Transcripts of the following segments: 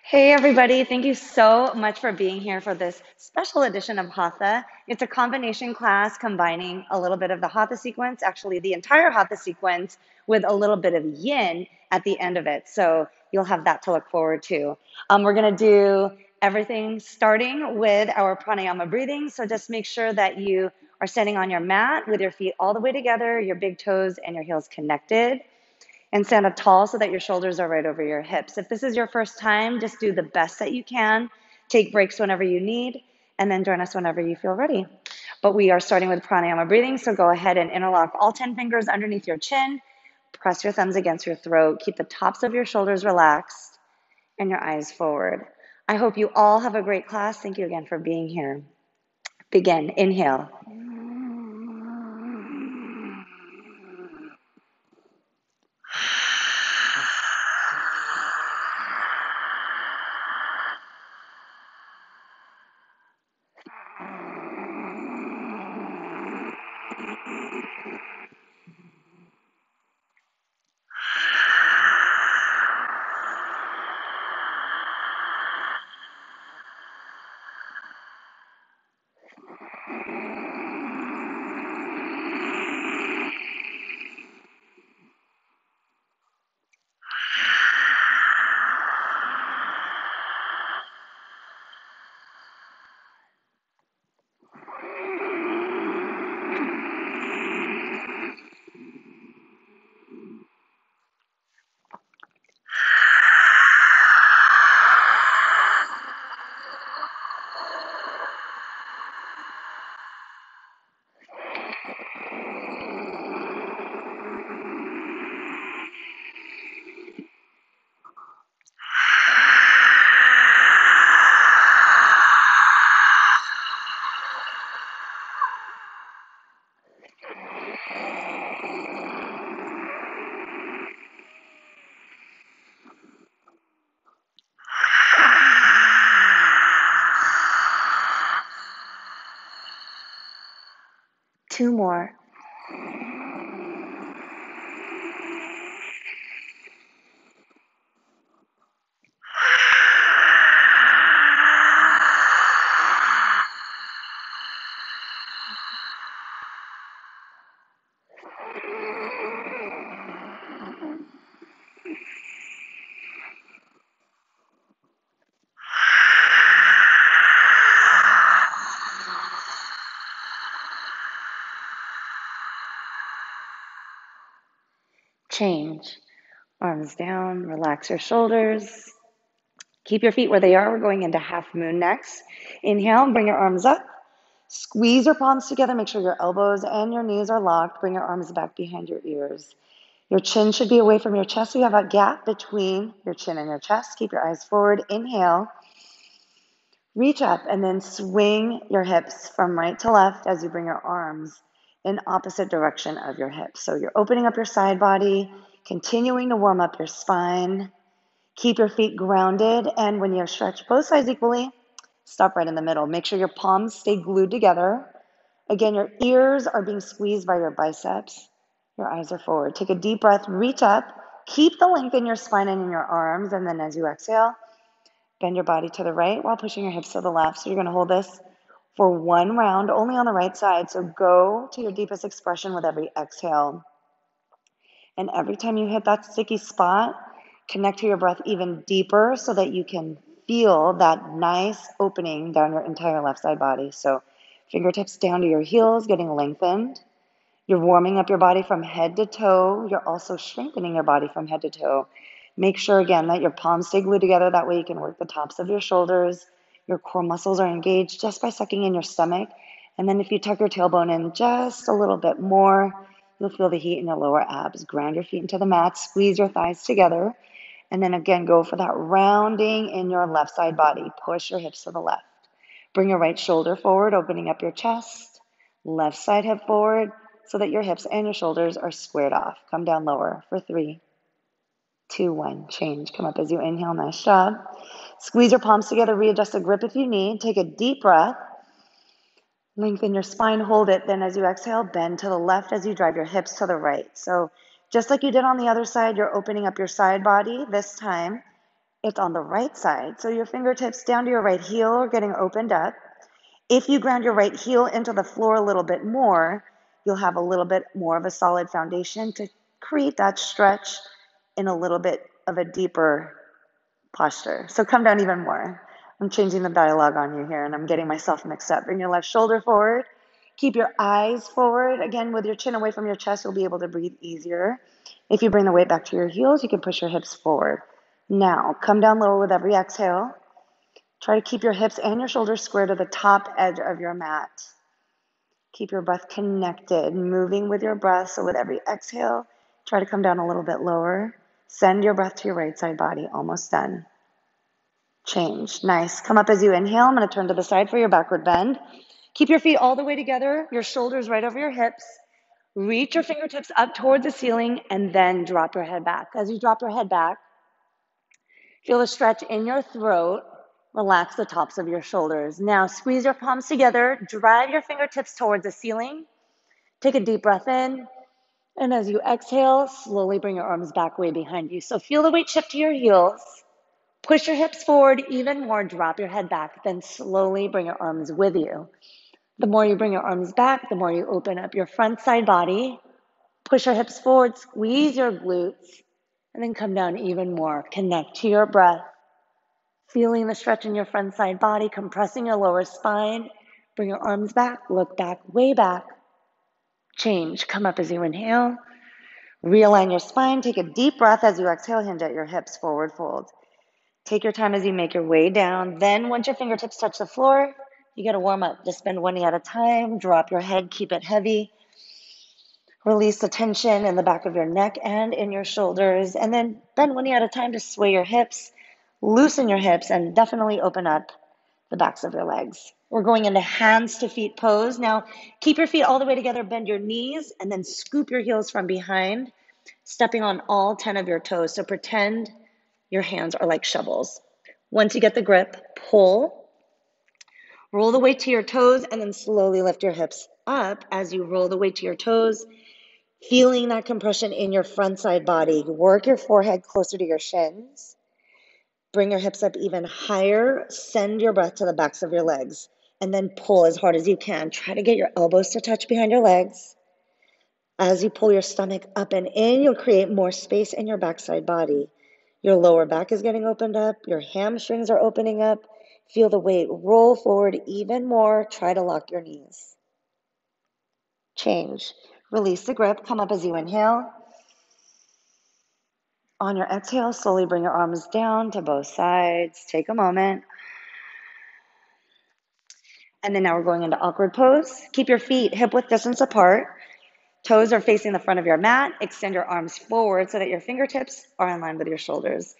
Hey everybody, thank you so much for being here for this special edition of Hatha. It's a combination class combining a little bit of the Hatha sequence, actually the entire Hatha sequence, with a little bit of Yin at the end of it. So you'll have that to look forward to. We're going to do everything starting with our pranayama breathing. So just make sure that you are standing on your mat with your feet all the way together, your big toes and your heels connected. And stand up tall so that your shoulders are right over your hips. If this is your first time, just do the best that you can. Take breaks whenever you need, and then join us whenever you feel ready. But we are starting with pranayama breathing, so go ahead and interlock all 10 fingers underneath your chin. Press your thumbs against your throat. Keep the tops of your shoulders relaxed and your eyes forward. I hope you all have a great class. Thank you again for being here. Begin. Inhale. 2 more. Change. Arms down, relax your shoulders. Keep your feet where they are. We're going into half moon next. Inhale, bring your arms up. Squeeze your palms together. Make sure your elbows and your knees are locked. Bring your arms back behind your ears. Your chin should be away from your chest. So you have a gap between your chin and your chest. Keep your eyes forward. Inhale. Reach up and then swing your hips from right to left as you bring your arms in opposite direction of your hips. So you're opening up your side body, continuing to warm up your spine. Keep your feet grounded, and when you stretch both sides equally, stop right in the middle. Make sure your palms stay glued together. Again, your ears are being squeezed by your biceps. Your eyes are forward. Take a deep breath, reach up. Keep the length in your spine and in your arms, and then as you exhale, bend your body to the right while pushing your hips to the left. So you're going to hold this for 1 round, only on the right side. So go to your deepest expression with every exhale. And every time you hit that sticky spot, connect to your breath even deeper so that you can feel that nice opening down your entire left side body. So fingertips down to your heels, getting lengthened. You're warming up your body from head to toe. You're also strengthening your body from head to toe. Make sure, again, that your palms stay glued together. That way you can work the tops of your shoulders. Your core muscles are engaged just by sucking in your stomach. And then if you tuck your tailbone in just a little bit more, you'll feel the heat in your lower abs. Ground your feet into the mat. Squeeze your thighs together. And then again, go for that rounding in your left side body. Push your hips to the left. Bring your right shoulder forward, opening up your chest. Left side hip forward so that your hips and your shoulders are squared off. Come down lower for 3, 2, 1. Change. Come up as you inhale. Nice job. Squeeze your palms together. Readjust the grip if you need. Take a deep breath. Lengthen your spine. Hold it. Then as you exhale, bend to the left as you drive your hips to the right. So just like you did on the other side, you're opening up your side body. This time, It's on the right side. So your fingertips down to your right heel are getting opened up. If you ground your right heel into the floor a little bit more, you'll have a little bit more of a solid foundation to create that stretch in a little bit of a deeper posture. So come down even more. I'm changing the dialogue on you here and I'm getting myself mixed up. Bring your left shoulder forward. Keep your eyes forward. Again, with your chin away from your chest, you'll be able to breathe easier. If you bring the weight back to your heels, you can push your hips forward. Now, come down lower with every exhale. Try to keep your hips and your shoulders square to the top edge of your mat. Keep your breath connected, moving with your breath. So with every exhale, try to come down a little bit lower. Send your breath to your right side body. Almost done. Change. Nice. Come up as you inhale. I'm going to turn to the side for your backward bend. Keep your feet all the way together, your shoulders right over your hips. Reach your fingertips up towards the ceiling and then drop your head back. As you drop your head back, feel a stretch in your throat. Relax the tops of your shoulders. Now squeeze your palms together. Drive your fingertips towards the ceiling. Take a deep breath in. And as you exhale, slowly bring your arms back way behind you. So feel the weight shift to your heels. Push your hips forward even more. Drop your head back. Then slowly bring your arms with you. The more you bring your arms back, the more you open up your front side body. Push your hips forward. Squeeze your glutes. And then come down even more. Connect to your breath. Feeling the stretch in your front side body, compressing your lower spine. Bring your arms back, look back, way back. Change. Come up as you inhale. Realign your spine. Take a deep breath as you exhale. Hinge at your hips, forward fold. Take your time as you make your way down. Then once your fingertips touch the floor, you got to warm up. Just bend one knee at a time. Drop your head. Keep it heavy. Release the tension in the back of your neck and in your shoulders. And then bend one knee at a time to sway your hips. Loosen your hips and definitely open up the backs of your legs. We're going into hands to feet pose. Now, keep your feet all the way together, bend your knees, and then scoop your heels from behind, stepping on all 10 of your toes. So pretend your hands are like shovels. Once you get the grip, pull, roll the weight to your toes, and then slowly lift your hips up as you roll the weight to your toes, feeling that compression in your front side body. Work your forehead closer to your shins. Bring your hips up even higher. Send your breath to the backs of your legs and then pull as hard as you can. Try to get your elbows to touch behind your legs. As you pull your stomach up and in, you'll create more space in your backside body. Your lower back is getting opened up. Your hamstrings are opening up. Feel the weight roll forward even more. Try to lock your knees. Change. Release the grip. Come up as you inhale. On your exhale, slowly bring your arms down to both sides. Take a moment. And then now we're going into awkward pose. Keep your feet hip width distance apart. Toes are facing the front of your mat. Extend your arms forward so that your fingertips are in line with your shoulders.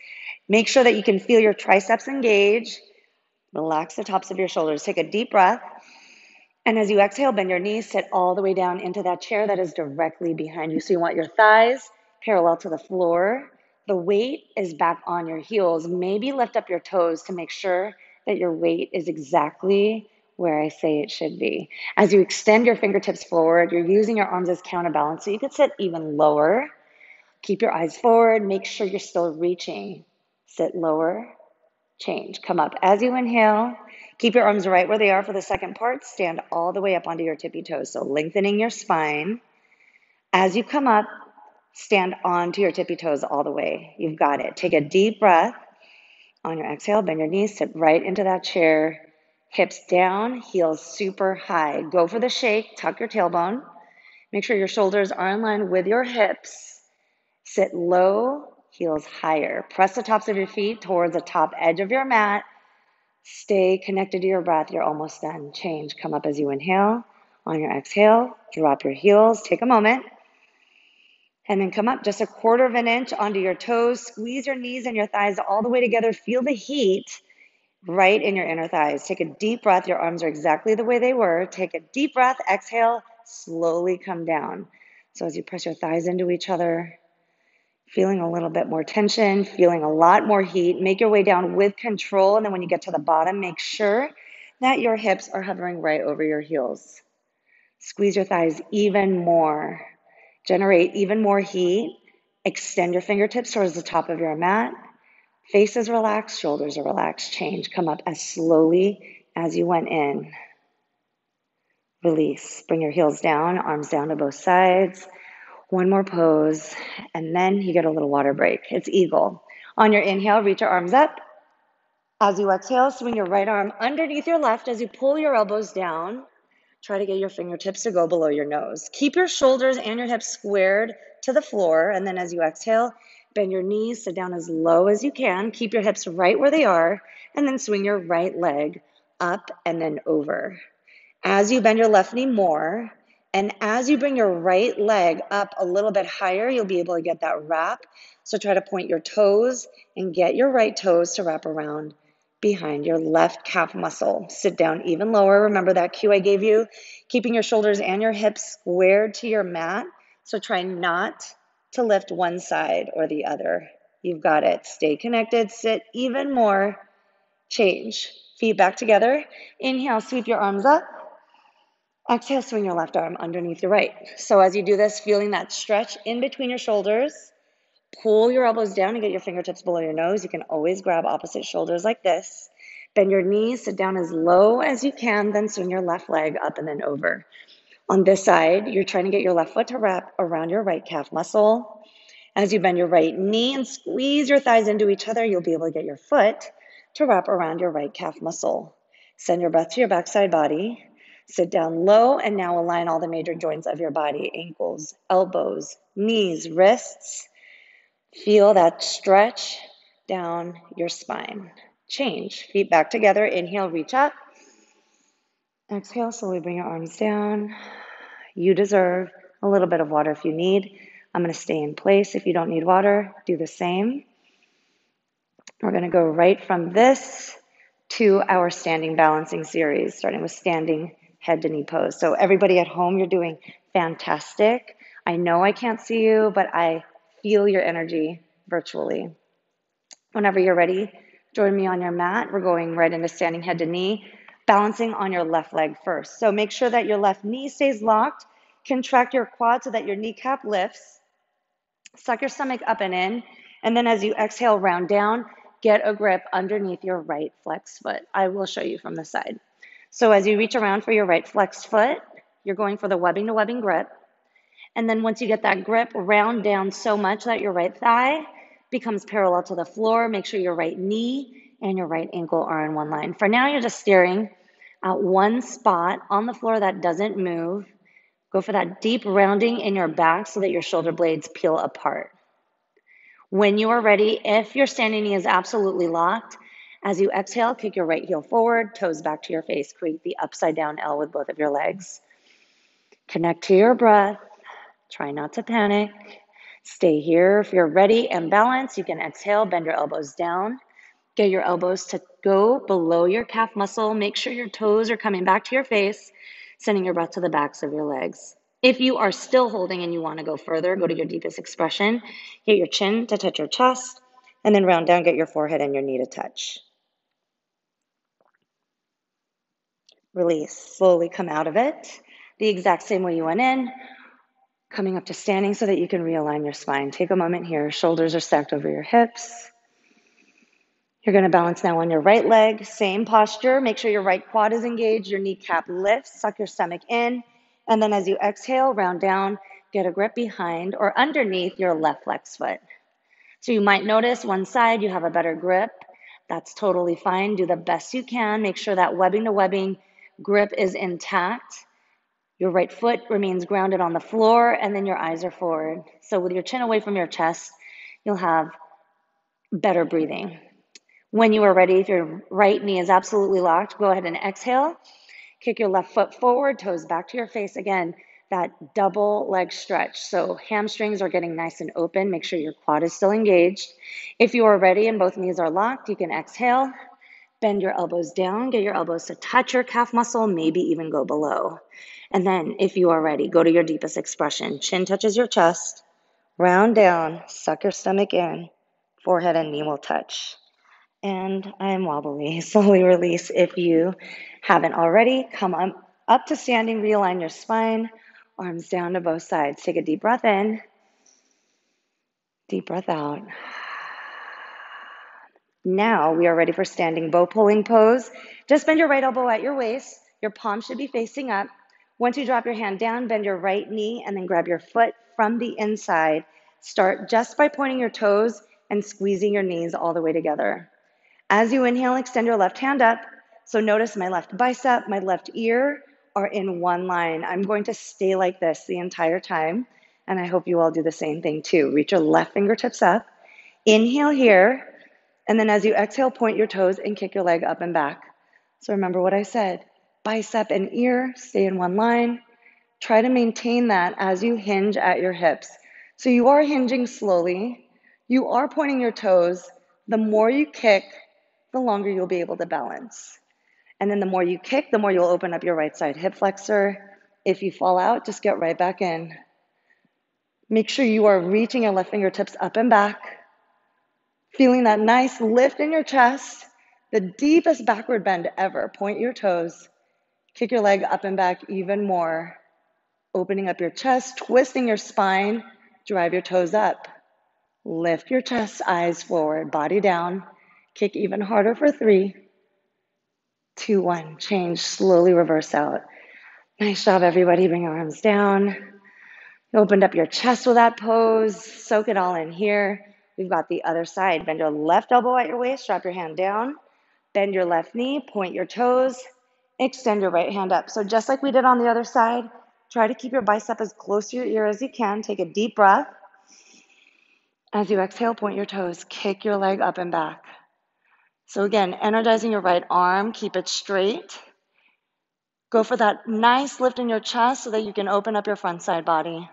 Make sure that you can feel your triceps engage. Relax the tops of your shoulders. Take a deep breath. And as you exhale, bend your knees, sit all the way down into that chair that is directly behind you. So you want your thighs parallel to the floor. The weight is back on your heels. Maybe lift up your toes to make sure that your weight is exactly where I say it should be. As you extend your fingertips forward, you're using your arms as counterbalance. So you could sit even lower. Keep your eyes forward. Make sure you're still reaching. Sit lower. Change. Come up. As you inhale, keep your arms right where they are for the second part. Stand all the way up onto your tippy toes. So lengthening your spine. As you come up, stand onto your tippy toes all the way. You've got it. Take a deep breath. On your exhale, bend your knees, sit right into that chair. Hips down, heels super high. Go for the shake. Tuck your tailbone. Make sure your shoulders are in line with your hips. Sit low, heels higher. Press the tops of your feet towards the top edge of your mat. Stay connected to your breath. You're almost done. Change. Come up as you inhale. On your exhale, drop your heels. Take a moment. And then come up just a quarter of an inch onto your toes. Squeeze your knees and your thighs all the way together. Feel the heat right in your inner thighs. Take a deep breath. Your arms are exactly the way they were. Take a deep breath. Exhale. Slowly come down. So as you press your thighs into each other, feeling a little bit more tension, feeling a lot more heat. Make your way down with control. And then when you get to the bottom, make sure that your hips are hovering right over your heels. Squeeze your thighs even more. Generate even more heat. Extend your fingertips towards the top of your mat. Face is relaxed, shoulders are relaxed. Change. Come up as slowly as you went in. Release. Bring your heels down, arms down to both sides. One more pose, and then you get a little water break. It's eagle. On your inhale, reach your arms up. As you exhale, swing your right arm underneath your left as you pull your elbows down. Try to get your fingertips to go below your nose. Keep your shoulders and your hips squared to the floor, and then as you exhale, bend your knees, sit down as low as you can. Keep your hips right where they are, and then swing your right leg up and then over. As you bend your left knee more, and as you bring your right leg up a little bit higher, you'll be able to get that wrap. So try to point your toes and get your right toes to wrap around behind your left calf muscle. Sit down even lower. Remember that cue I gave you, keeping your shoulders and your hips squared to your mat. So try not to lift one side or the other. You've got it. Stay connected. Sit even more. Change. Feet back together. Inhale, sweep your arms up. Exhale, swing your left arm underneath your right. So as you do this, feeling that stretch in between your shoulders, pull your elbows down and get your fingertips below your nose. You can always grab opposite shoulders like this. Bend your knees, sit down as low as you can, then swing your left leg up and then over. On this side, you're trying to get your left foot to wrap around your right calf muscle. As you bend your right knee and squeeze your thighs into each other, you'll be able to get your foot to wrap around your right calf muscle. Send your breath to your backside body. Sit down low and now align all the major joints of your body, ankles, elbows, knees, wrists. Feel that stretch down your spine. Change. Feet back together. Inhale, reach up. Exhale, slowly bring your arms down. You deserve a little bit of water if you need. I'm going to stay in place. If you don't need water, do the same. We're going to go right from this to our standing balancing series, starting with standing head to knee pose. So everybody at home, you're doing fantastic. I know I can't see you, but I feel your energy virtually. Whenever you're ready, join me on your mat. We're going right into standing head to knee, balancing on your left leg first. So make sure that your left knee stays locked. Contract your quad so that your kneecap lifts. Suck your stomach up and in. And then as you exhale, round down, get a grip underneath your right flex foot. I will show you from the side. So as you reach around for your right flex foot, you're going for the webbing to webbing grip. And then once you get that grip, round down so much that your right thigh becomes parallel to the floor. Make sure your right knee and your right ankle are in one line. For now, you're just staring at one spot on the floor that doesn't move. Go for that deep rounding in your back so that your shoulder blades peel apart. When you are ready, if your standing knee is absolutely locked, as you exhale, kick your right heel forward, toes back to your face. Create the upside down L with both of your legs. Connect to your breath. Try not to panic. Stay here. If you're ready and balanced, you can exhale, bend your elbows down. Get your elbows to go below your calf muscle. Make sure your toes are coming back to your face, sending your breath to the backs of your legs. If you are still holding and you want to go further, go to your deepest expression. Get your chin to touch your chest, and then round down, get your forehead and your knee to touch. Release. Slowly come out of it the exact same way you went in. Coming up to standing so that you can realign your spine. Take a moment here. Shoulders are stacked over your hips. You're going to balance now on your right leg. Same posture. Make sure your right quad is engaged. Your kneecap lifts. Suck your stomach in. And then as you exhale, round down, get a grip behind or underneath your left flex foot. So you might notice one side you have a better grip. That's totally fine. Do the best you can. Make sure that webbing to webbing grip is intact. Your right foot remains grounded on the floor, and then your eyes are forward. So with your chin away from your chest, you'll have better breathing. When you are ready, if your right knee is absolutely locked, go ahead and exhale. Kick your left foot forward, toes back to your face. Again, that double leg stretch. So hamstrings are getting nice and open. Make sure your quad is still engaged. If you are ready and both knees are locked, you can exhale. Bend your elbows down, get your elbows to touch your calf muscle, maybe even go below. And then if you are ready, go to your deepest expression. Chin touches your chest, round down, suck your stomach in, forehead and knee will touch. And I'm wobbly. Slowly release. If you haven't already, come up to standing, realign your spine, arms down to both sides. Take a deep breath in, deep breath out. Now we are ready for standing bow pulling pose. Just bend your right elbow at your waist. Your palm should be facing up. Once you drop your hand down, bend your right knee and then grab your foot from the inside. Start just by pointing your toes and squeezing your knees all the way together. As you inhale, extend your left hand up. So notice my left bicep, my left ear are in one line. I'm going to stay like this the entire time. And I hope you all do the same thing too. Reach your left fingertips up. Inhale here. And then as you exhale, point your toes and kick your leg up and back. So remember what I said. Bicep and ear stay in one line. Try to maintain that as you hinge at your hips. So you are hinging slowly. You are pointing your toes. The more you kick, the longer you'll be able to balance. And then the more you kick, the more you'll open up your right side hip flexor. If you fall out, just get right back in. Make sure you are reaching your left fingertips up and back. Feeling that nice lift in your chest, the deepest backward bend ever. Point your toes. Kick your leg up and back even more. Opening up your chest, twisting your spine, drive your toes up. Lift your chest, eyes forward, body down. Kick even harder for 3, 2, 1. Change, slowly reverse out. Nice job, everybody. Bring your arms down. You opened up your chest with that pose. Soak it all in here. We've got the other side. Bend your left elbow at your waist, drop your hand down. Bend your left knee, point your toes, extend your right hand up. So just like we did on the other side, try to keep your bicep as close to your ear as you can. Take a deep breath. As you exhale, point your toes, kick your leg up and back. So again, energizing your right arm, keep it straight. Go for that nice lift in your chest so that you can open up your front side body.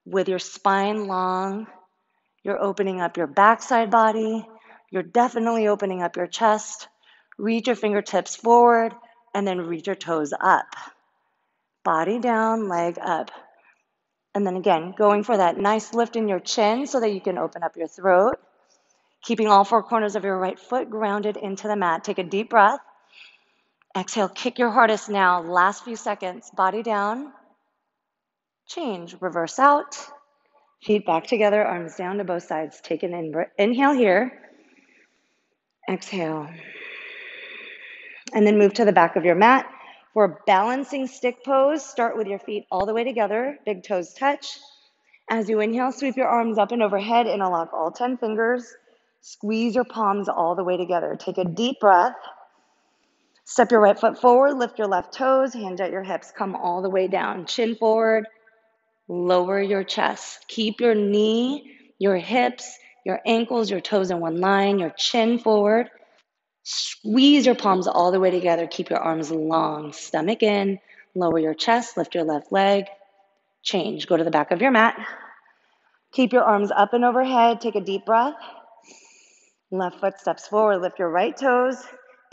With your spine long, you're opening up your backside body. You're definitely opening up your chest. Reach your fingertips forward and then reach your toes up. Body down, leg up. And then again, going for that nice lift in your chin so that you can open up your throat. Keeping all 4 corners of your right foot grounded into the mat. Take a deep breath. Exhale, kick your hardest now. Last few seconds. Body down. Change, reverse out. Feet back together, arms down to both sides. Take an inhale here. Exhale. And then move to the back of your mat. For a balancing stick pose, start with your feet all the way together. Big toes touch. As you inhale, sweep your arms up and overhead. Interlock all 10 fingers. Squeeze your palms all the way together. Take a deep breath. Step your right foot forward. Lift your left toes. Hinge at your hips. Come all the way down. Chin forward. Lower your chest. Keep your knee, your hips, your ankles, your toes in one line. Your chin forward. Squeeze your palms all the way together. Keep your arms long. Stomach in. Lower your chest. Lift your left leg. Change. Go to the back of your mat. Keep your arms up and overhead. Take a deep breath. Left foot steps forward. Lift your right toes.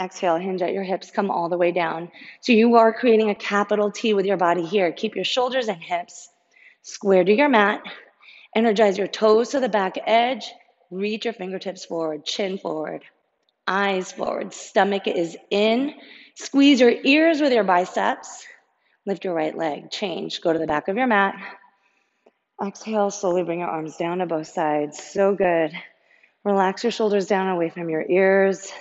Exhale. Hinge at your hips. Come all the way down. So you are creating a capital T with your body here. Keep your shoulders and hips square to your mat. Energize your toes to the back edge. Reach your fingertips forward. Chin forward. Eyes forward, stomach is in. Squeeze your ears with your biceps. Lift your right leg, change. Go to the back of your mat. Exhale, slowly bring your arms down to both sides. So good. Relax your shoulders down away from your ears.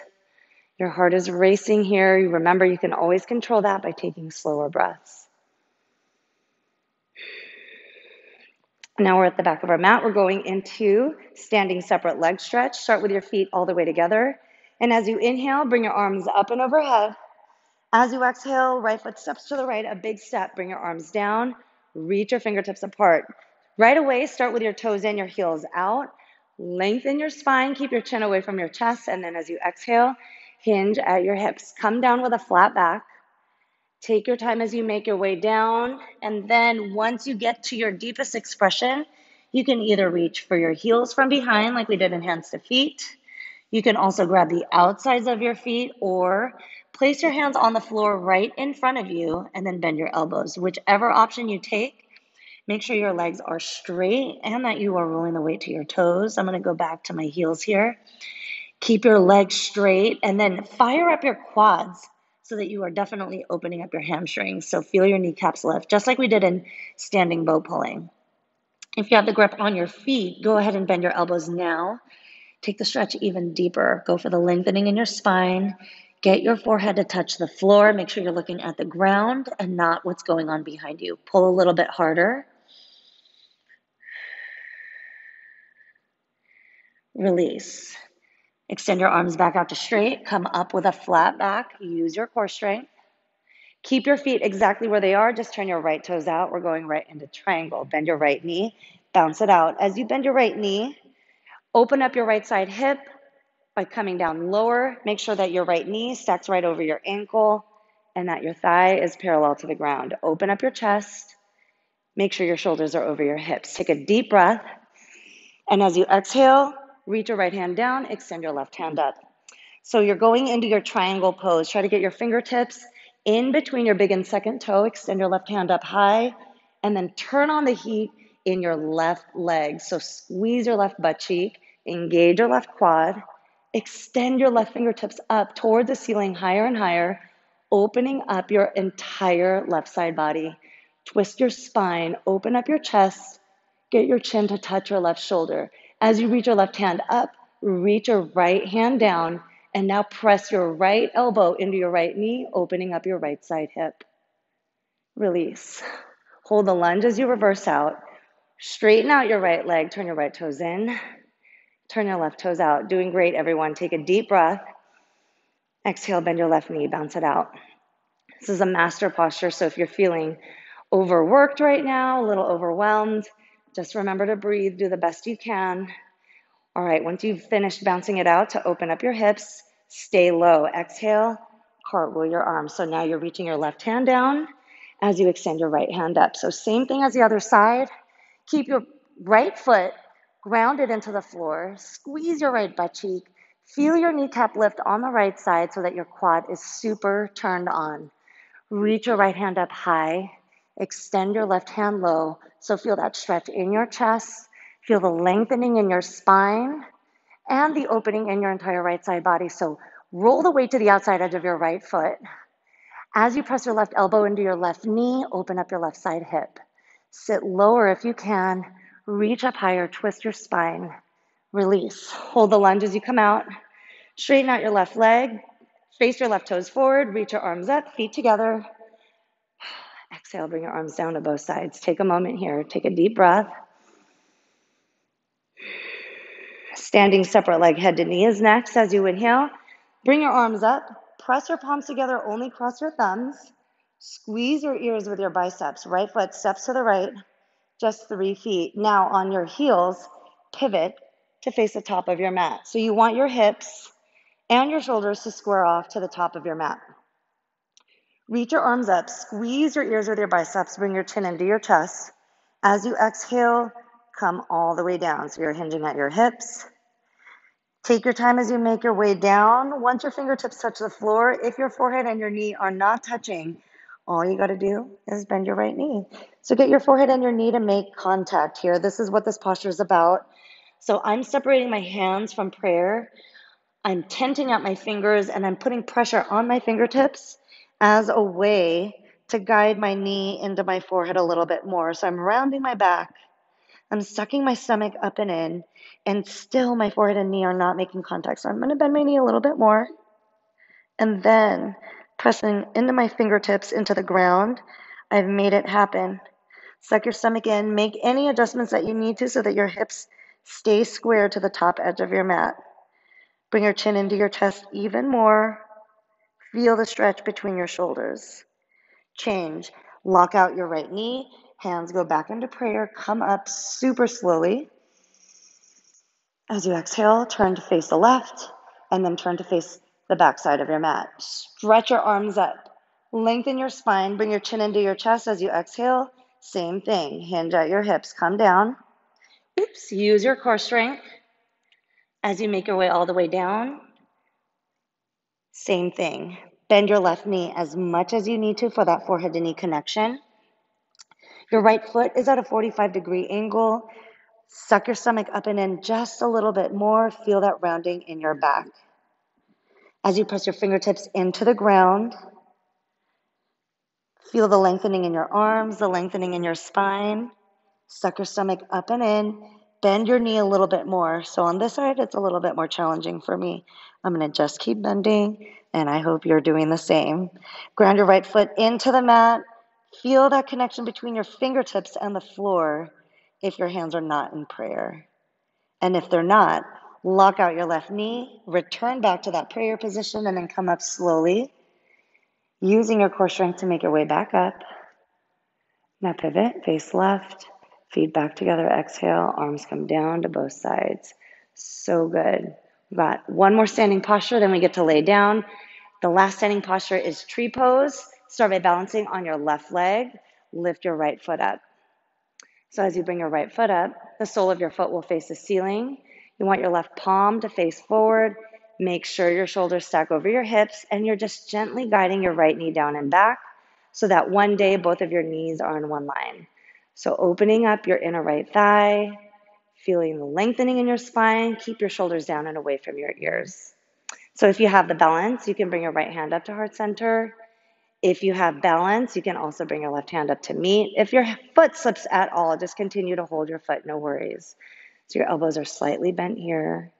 Your heart is racing here. Remember, you can always control that by taking slower breaths. Now we're at the back of our mat. We're going into standing separate leg stretch. Start with your feet all the way together. And as you inhale, bring your arms up and overhead. As you exhale, right foot steps to the right, a big step. Bring your arms down. Reach your fingertips apart. Right away, start with your toes in, your heels out. Lengthen your spine. Keep your chin away from your chest. And then as you exhale, hinge at your hips. Come down with a flat back. Take your time as you make your way down. And then once you get to your deepest expression, you can either reach for your heels from behind like we did in hands to feet. You can also grab the outsides of your feet or place your hands on the floor right in front of you and then bend your elbows. Whichever option you take, make sure your legs are straight and that you are rolling the weight to your toes. I'm going to go back to my heels here. Keep your legs straight and then fire up your quads so that you are definitely opening up your hamstrings. So feel your kneecaps lift, just like we did in standing bow pulling. If you have the grip on your feet, go ahead and bend your elbows now. Take the stretch even deeper. Go for the lengthening in your spine. Get your forehead to touch the floor. Make sure you're looking at the ground and not what's going on behind you. Pull a little bit harder. Release. Extend your arms back out to straight. Come up with a flat back. Use your core strength. Keep your feet exactly where they are. Just turn your right toes out. We're going right into triangle. Bend your right knee. Bounce it out. As you bend your right knee, open up your right side hip by coming down lower. Make sure that your right knee stacks right over your ankle and that your thigh is parallel to the ground. Open up your chest. Make sure your shoulders are over your hips. Take a deep breath. And as you exhale, reach your right hand down, extend your left hand up. So you're going into your triangle pose. Try to get your fingertips in between your big and second toe. Extend your left hand up high, and then turn on the heat in your left leg. So squeeze your left butt cheek, engage your left quad, extend your left fingertips up toward the ceiling higher and higher, opening up your entire left side body. Twist your spine, open up your chest, get your chin to touch your left shoulder. As you reach your left hand up, reach your right hand down, and now press your right elbow into your right knee, opening up your right side hip. Release. Hold the lunge as you reverse out. Straighten out your right leg, turn your right toes in, turn your left toes out. Doing great, everyone. Take a deep breath. Exhale, bend your left knee, bounce it out. This is a master posture, so if you're feeling overworked right now, a little overwhelmed, just remember to breathe, do the best you can. All right, once you've finished bouncing it out, to open up your hips, stay low. Exhale, cartwheel your arms. So now you're reaching your left hand down as you extend your right hand up. So same thing as the other side. Keep your right foot grounded into the floor. Squeeze your right butt cheek. Feel your kneecap lift on the right side so that your quad is super turned on. Reach your right hand up high. Extend your left hand low. So feel that stretch in your chest. Feel the lengthening in your spine and the opening in your entire right side body. So roll the weight to the outside edge of your right foot. As you press your left elbow into your left knee, open up your left side hip. Sit lower if you can. Reach up higher, twist your spine. Release. Hold the lunge as you come out. Straighten out your left leg. Face your left toes forward. Reach your arms up, feet together. Exhale, bring your arms down to both sides. Take a moment here. Take a deep breath. Standing separate leg, head to knee is next. As you inhale, bring your arms up. Press your palms together, only cross your thumbs. Squeeze your ears with your biceps. Right foot steps to the right, just 3 feet. Now on your heels, pivot to face the top of your mat. So you want your hips and your shoulders to square off to the top of your mat. Reach your arms up, squeeze your ears with your biceps, bring your chin into your chest. As you exhale, come all the way down. So you're hinging at your hips. Take your time as you make your way down. Once your fingertips touch the floor, if your forehead and your knee are not touching, all you got to do is bend your right knee. So get your forehead and your knee to make contact here. This is what this posture is about. So I'm separating my hands from prayer. I'm tenting out my fingers and I'm putting pressure on my fingertips as a way to guide my knee into my forehead a little bit more. So I'm rounding my back. I'm sucking my stomach up and in, and still my forehead and knee are not making contact. So I'm going to bend my knee a little bit more, and then pressing into my fingertips into the ground. I've made it happen. Suck your stomach in. Make any adjustments that you need to so that your hips stay square to the top edge of your mat. Bring your chin into your chest even more. Feel the stretch between your shoulders. Change. Lock out your right knee. Hands go back into prayer. Come up super slowly. As you exhale, turn to face the left, and then turn to face the back side of your mat. Stretch your arms up. Lengthen your spine. Bring your chin into your chest as you exhale. Same thing. Hinge at your hips. Come down. Oops. Use your core strength as you make your way all the way down. Same thing. Bend your left knee as much as you need to for that forehead to knee connection. Your right foot is at a 45-degree angle. Suck your stomach up and in just a little bit more. Feel that rounding in your back. As you press your fingertips into the ground, feel the lengthening in your arms, the lengthening in your spine. Suck your stomach up and in. Bend your knee a little bit more. So on this side, it's a little bit more challenging for me. I'm going to just keep bending, and I hope you're doing the same. Ground your right foot into the mat. Feel that connection between your fingertips and the floor if your hands are not in prayer. And if they're not, lock out your left knee, return back to that prayer position, and then come up slowly, using your core strength to make your way back up. Now pivot, face left, feet back together, exhale, arms come down to both sides. So good. We've got one more standing posture, then we get to lay down. The last standing posture is tree pose. Start by balancing on your left leg. Lift your right foot up. So as you bring your right foot up, the sole of your foot will face the ceiling. You want your left palm to face forward. Make sure your shoulders stack over your hips, and you're just gently guiding your right knee down and back so that one day both of your knees are in one line. So opening up your inner right thigh, feeling the lengthening in your spine. Keep your shoulders down and away from your ears. So if you have the balance, you can bring your right hand up to heart center. If you have balance, you can also bring your left hand up to meet. If your foot slips at all, just continue to hold your foot, no worries. So your elbows are slightly bent here.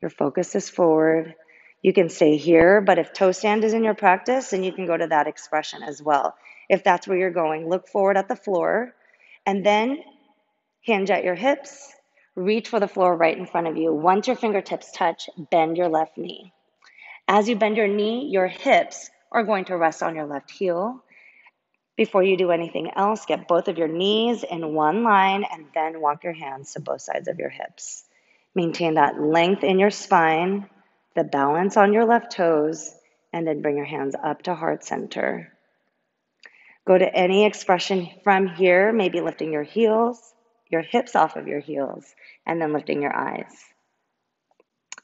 Your focus is forward. You can stay here, but if toe stand is in your practice, then you can go to that expression as well. If that's where you're going, look forward at the floor, and then hinge at your hips. Reach for the floor right in front of you. Once your fingertips touch, bend your left knee. As you bend your knee, your hips are going to rest on your left heel. Before you do anything else, get both of your knees in one line and then walk your hands to both sides of your hips. Maintain that length in your spine, the balance on your left toes, and then bring your hands up to heart center. Go to any expression from here, maybe lifting your heels, your hips off of your heels, and then lifting your eyes.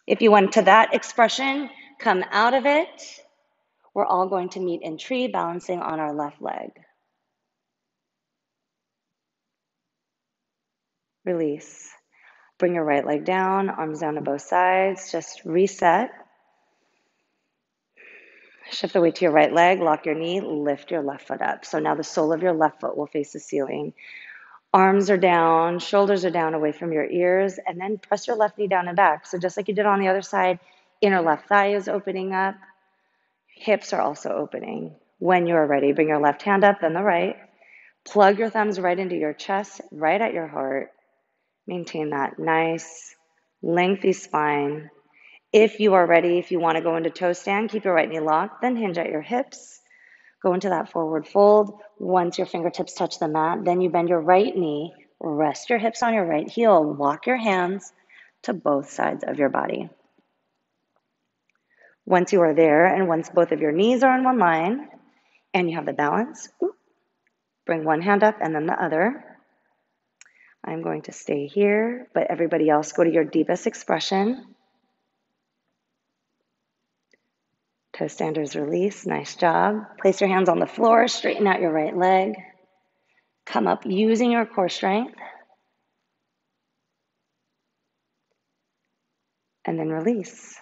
If you went to that expression, come out of it. We're all going to meet in tree, balancing on our left leg. Release. Bring your right leg down, arms down to both sides. Just reset. Shift the weight to your right leg, lock your knee, lift your left foot up. So now the sole of your left foot will face the ceiling. Arms are down, shoulders are down away from your ears, and then press your left knee down and back. So just like you did on the other side, inner left thigh is opening up. Hips are also opening. When you are ready, bring your left hand up, then the right. Plug your thumbs right into your chest, right at your heart. Maintain that nice, lengthy spine. If you are ready, if you want to go into toe stand, keep your right knee locked, then hinge at your hips. Go into that forward fold. Once your fingertips touch the mat, then you bend your right knee, rest your hips on your right heel, walk your hands to both sides of your body. Once you are there, and once both of your knees are in one line, and you have the balance, bring one hand up and then the other. I'm going to stay here, but everybody else go to your deepest expression. Toe standers release, nice job. Place your hands on the floor, straighten out your right leg. Come up using your core strength. And then release.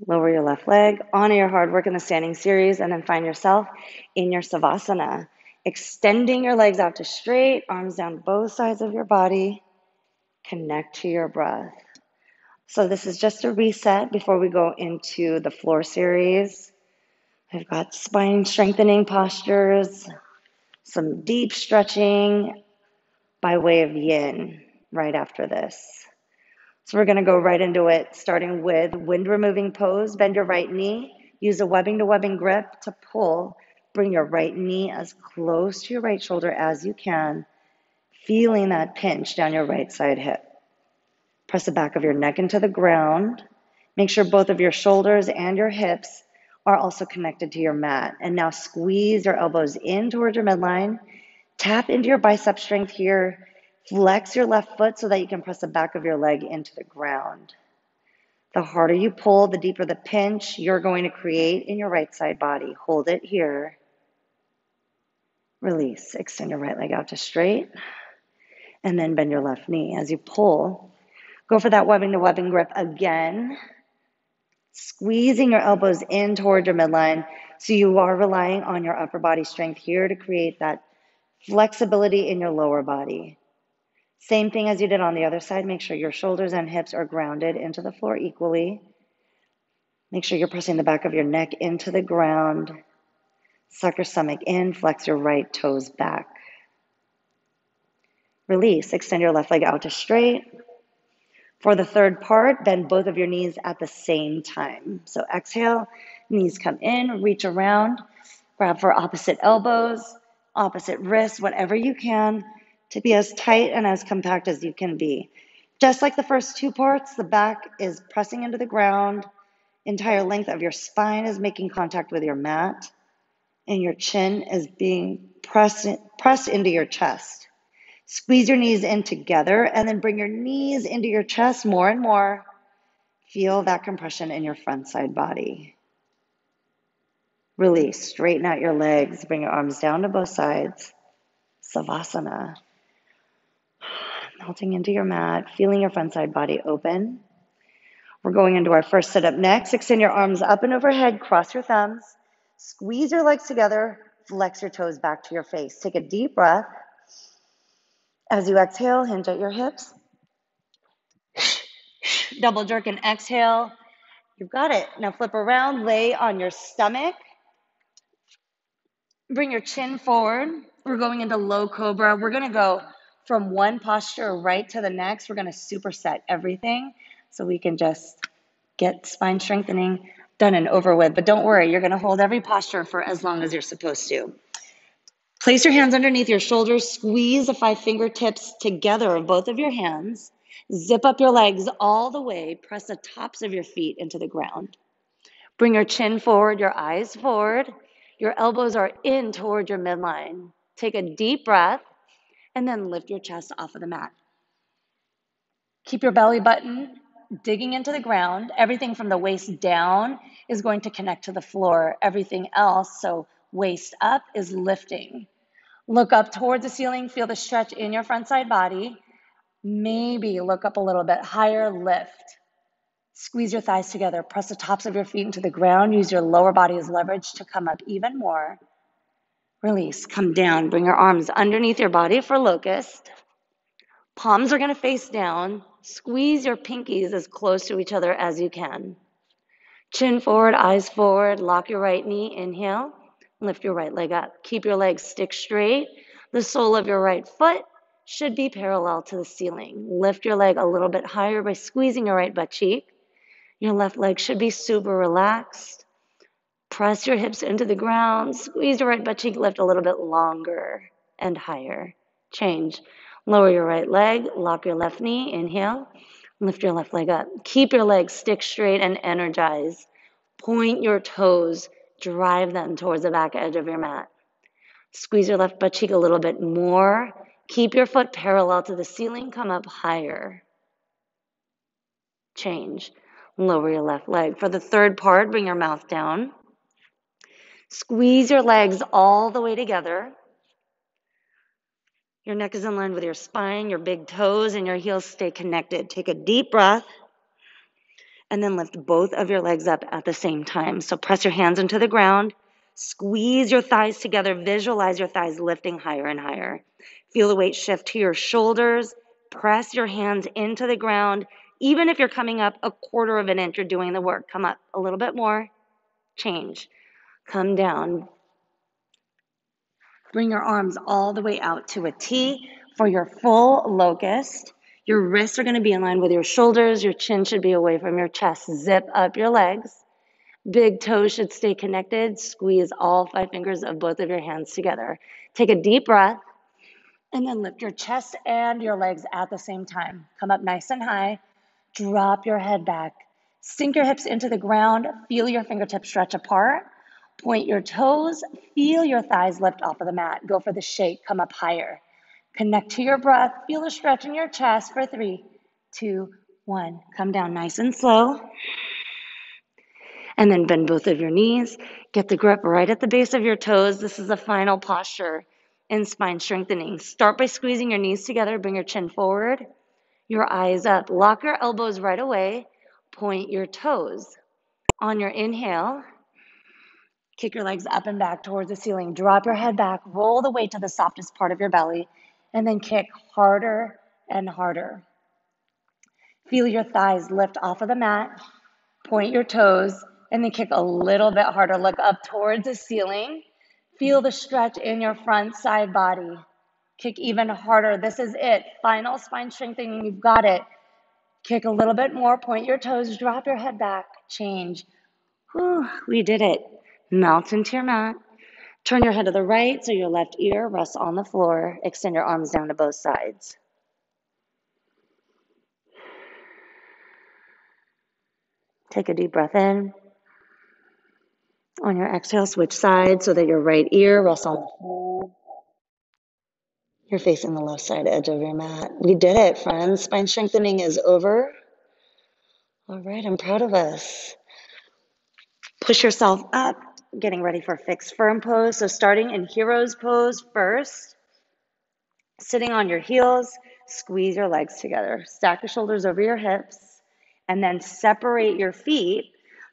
Lower your left leg, honor your hard work in the standing series, and then find yourself in your Savasana. Extending your legs out to straight, arms down both sides of your body. Connect to your breath. So this is just a reset before we go into the floor series. I've got spine strengthening postures, some deep stretching by way of yin right after this. So we're going to go right into it, starting with wind removing pose. Bend your right knee. Use a webbing to webbing grip to pull. Bring your right knee as close to your right shoulder as you can, feeling that pinch down your right side hip. Press the back of your neck into the ground. Make sure both of your shoulders and your hips are also connected to your mat. And now squeeze your elbows in towards your midline. Tap into your bicep strength here. Flex your left foot so that you can press the back of your leg into the ground. The harder you pull, the deeper the pinch you're going to create in your right side body. Hold it here. Release. Extend your right leg out to straight. And then bend your left knee. As you pull, go for that webbing to webbing grip again. Squeezing your elbows in toward your midline. So you are relying on your upper body strength here to create that flexibility in your lower body. Same thing as you did on the other side. Make sure your shoulders and hips are grounded into the floor equally. Make sure you're pressing the back of your neck into the ground. Suck your stomach in, flex your right toes back. Release, extend your left leg out to straight. For the third part, bend both of your knees at the same time. So exhale, knees come in, reach around, grab for opposite elbows, opposite wrists, whatever you can to be as tight and as compact as you can be. Just like the first two parts, the back is pressing into the ground. Entire length of your spine is making contact with your mat, and your chin is being pressed into your chest. Squeeze your knees in together and then bring your knees into your chest more and more. Feel that compression in your front side body. Release, straighten out your legs, bring your arms down to both sides. Savasana. Melting into your mat, feeling your front side body open. We're going into our first sit-up next. Extend your arms up and overhead, cross your thumbs. Squeeze your legs together, flex your toes back to your face. Take a deep breath. As you exhale, hinge at your hips. Double jerk and exhale. You've got it. Now flip around, lay on your stomach. Bring your chin forward. We're going into low cobra. We're going to go from one posture right to the next. We're going to superset everything so we can just get spine strengthening done and over with. But don't worry, you're going to hold every posture for as long as you're supposed to. Place your hands underneath your shoulders. Squeeze the 5 fingertips together of both of your hands. Zip up your legs all the way. Press the tops of your feet into the ground. Bring your chin forward, your eyes forward. Your elbows are in toward your midline. Take a deep breath and then lift your chest off of the mat. Keep your belly button digging into the ground. Everything from the waist down is going to connect to the floor. Everything else, so waist up, is lifting. Look up towards the ceiling. Feel the stretch in your front side body. Maybe look up a little bit higher, lift. Squeeze your thighs together. Press the tops of your feet into the ground. Use your lower body as leverage to come up even more. Release. Come down. Bring your arms underneath your body for locust. Palms are going to face down. Squeeze your pinkies as close to each other as you can. Chin forward, eyes forward. Lock your right knee. Inhale. Lift your right leg up. Keep your legs stick straight. The sole of your right foot should be parallel to the ceiling. Lift your leg a little bit higher by squeezing your right butt cheek. Your left leg should be super relaxed. Press your hips into the ground. Squeeze your right butt cheek. Lift a little bit longer and higher. Change. Lower your right leg. Lock your left knee. Inhale. Lift your left leg up. Keep your legs stick straight and energize. Point your toes. Drive them towards the back edge of your mat. Squeeze your left butt cheek a little bit more. Keep your foot parallel to the ceiling. Come up higher. Change. Lower your left leg. For the third part, bring your mouth down. Squeeze your legs all the way together. Your neck is in line with your spine, your big toes and your heels stay connected. Take a deep breath and then lift both of your legs up at the same time. So press your hands into the ground. Squeeze your thighs together. Visualize your thighs lifting higher and higher. Feel the weight shift to your shoulders. Press your hands into the ground. Even if you're coming up a quarter of an inch, you're doing the work. Come up a little bit more. Change. Come down. Bring your arms all the way out to a T for your full locust. Your wrists are going to be in line with your shoulders. Your chin should be away from your chest. Zip up your legs. Big toes should stay connected. Squeeze all 5 fingers of both of your hands together. Take a deep breath and then lift your chest and your legs at the same time. Come up nice and high. Drop your head back. Sink your hips into the ground. Feel your fingertips stretch apart. Point your toes. Feel your thighs lift off of the mat. Go for the shake. Come up higher. Connect to your breath. Feel a stretch in your chest for 3, 2, 1. Come down nice and slow. And then bend both of your knees. Get the grip right at the base of your toes. This is the final posture in spine strengthening. Start by squeezing your knees together. Bring your chin forward. Your eyes up. Lock your elbows right away. Point your toes. On your inhale, kick your legs up and back towards the ceiling. Drop your head back. Roll the weight to the softest part of your belly. And then kick harder and harder. Feel your thighs lift off of the mat, point your toes, and then kick a little bit harder. Look up towards the ceiling. Feel the stretch in your front side body. Kick even harder. This is it. Final spine strengthening. You've got it. Kick a little bit more. Point your toes. Drop your head back. Change. Whew, we did it. Melt into your mat. Turn your head to the right so your left ear rests on the floor. Extend your arms down to both sides. Take a deep breath in. On your exhale, switch sides so that your right ear rests on the floor. You're facing the left side edge of your mat. We did it, friends. Spine strengthening is over. All right, I'm proud of us. Push yourself up, getting ready for fixed firm pose. So starting in hero's pose first, sitting on your heels, squeeze your legs together. Stack your shoulders over your hips, and then separate your feet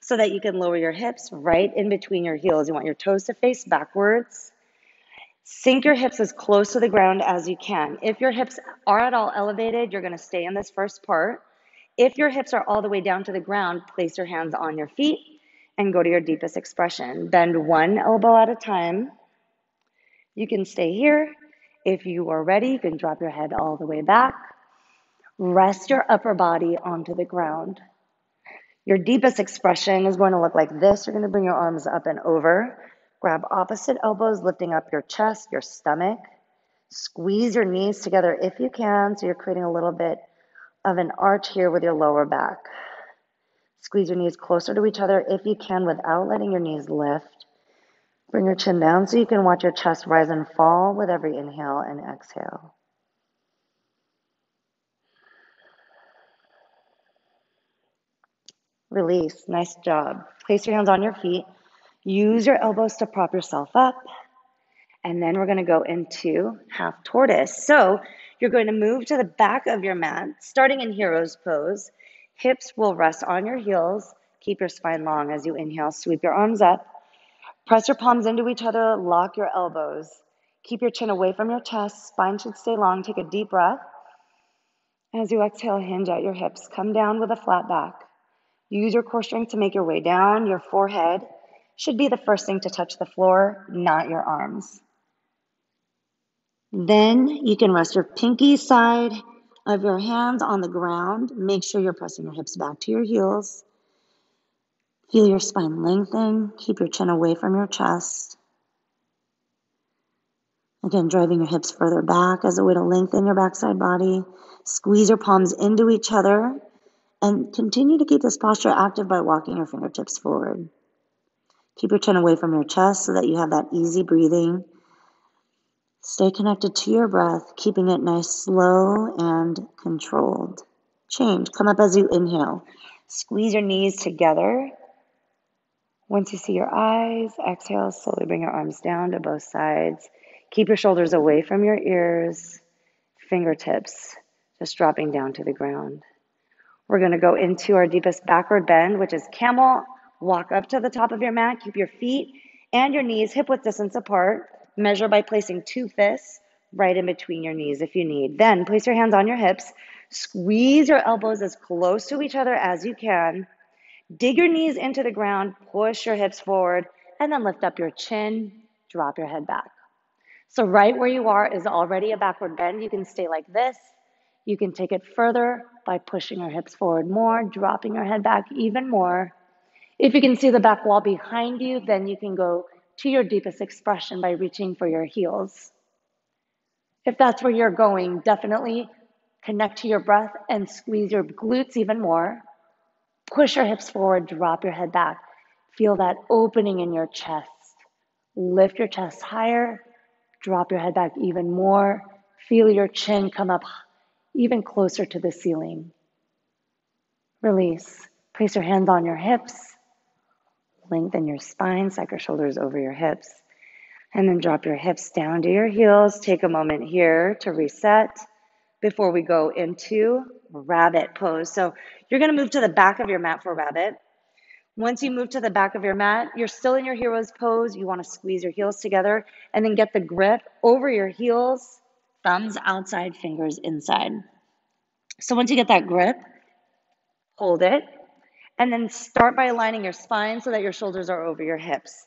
so that you can lower your hips right in between your heels. You want your toes to face backwards. Sink your hips as close to the ground as you can. If your hips are at all elevated, you're going to stay in this first part. If your hips are all the way down to the ground, place your hands on your feet and go to your deepest expression. Bend one elbow at a time. You can stay here. If you are ready, you can drop your head all the way back. Rest your upper body onto the ground. Your deepest expression is going to look like this. You're going to bring your arms up and over. Grab opposite elbows, lifting up your chest, your stomach. Squeeze your knees together if you can, so you're creating a little bit of an arch here with your lower back. Squeeze your knees closer to each other if you can without letting your knees lift. Bring your chin down so you can watch your chest rise and fall with every inhale and exhale. Release. Nice job. Place your hands on your feet. Use your elbows to prop yourself up. And then we're going to go into half tortoise. So you're going to move to the back of your mat, starting in hero's pose. Hips will rest on your heels. Keep your spine long as you inhale. Sweep your arms up. Press your palms into each other. Lock your elbows. Keep your chin away from your chest. Spine should stay long. Take a deep breath. As you exhale, hinge at your hips. Come down with a flat back. Use your core strength to make your way down. Your forehead should be the first thing to touch the floor, not your arms. Then you can rest your pinky side of your hands on the ground. Make sure you're pressing your hips back to your heels. Feel your spine lengthen. Keep your chin away from your chest. Again, driving your hips further back as a way to lengthen your backside body. Squeeze your palms into each other and continue to keep this posture active by walking your fingertips forward. Keep your chin away from your chest so that you have that easy breathing. Stay connected to your breath, keeping it nice, slow, and controlled. Change. Come up as you inhale. Squeeze your knees together. Once you see your eyes, exhale, slowly bring your arms down to both sides. Keep your shoulders away from your ears, fingertips just dropping down to the ground. We're going to go into our deepest backward bend, which is camel. Walk up to the top of your mat. Keep your feet and your knees hip-width distance apart. Measure by placing two fists right in between your knees if you need. Then place your hands on your hips. Squeeze your elbows as close to each other as you can. Dig your knees into the ground. Push your hips forward. And then lift up your chin. Drop your head back. So right where you are is already a backward bend. You can stay like this. You can take it further by pushing your hips forward more, dropping your head back even more. If you can see the back wall behind you, then you can go to your deepest expression by reaching for your heels. If that's where you're going, definitely connect to your breath and squeeze your glutes even more. Push your hips forward, drop your head back. Feel that opening in your chest. Lift your chest higher, drop your head back even more. Feel your chin come up even closer to the ceiling. Release. Place your hands on your hips. Lengthen your spine, stack your shoulders over your hips. And then drop your hips down to your heels. Take a moment here to reset before we go into rabbit pose. So you're going to move to the back of your mat for rabbit. Once you move to the back of your mat, you're still in your hero's pose. You want to squeeze your heels together and then get the grip over your heels, thumbs outside, fingers inside. So once you get that grip, hold it, and then start by aligning your spine so that your shoulders are over your hips.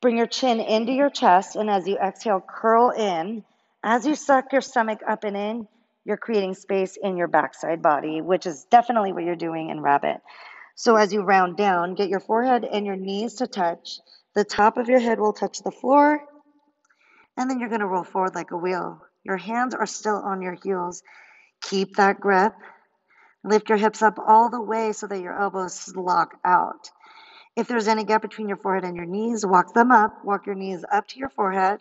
Bring your chin into your chest, and as you exhale, curl in. As you suck your stomach up and in, you're creating space in your backside body, which is definitely what you're doing in rabbit. So as you round down, get your forehead and your knees to touch. The top of your head will touch the floor, and then you're going to roll forward like a wheel. Your hands are still on your heels. Keep that grip. Lift your hips up all the way so that your elbows lock out. If there's any gap between your forehead and your knees, walk them up. Walk your knees up to your forehead.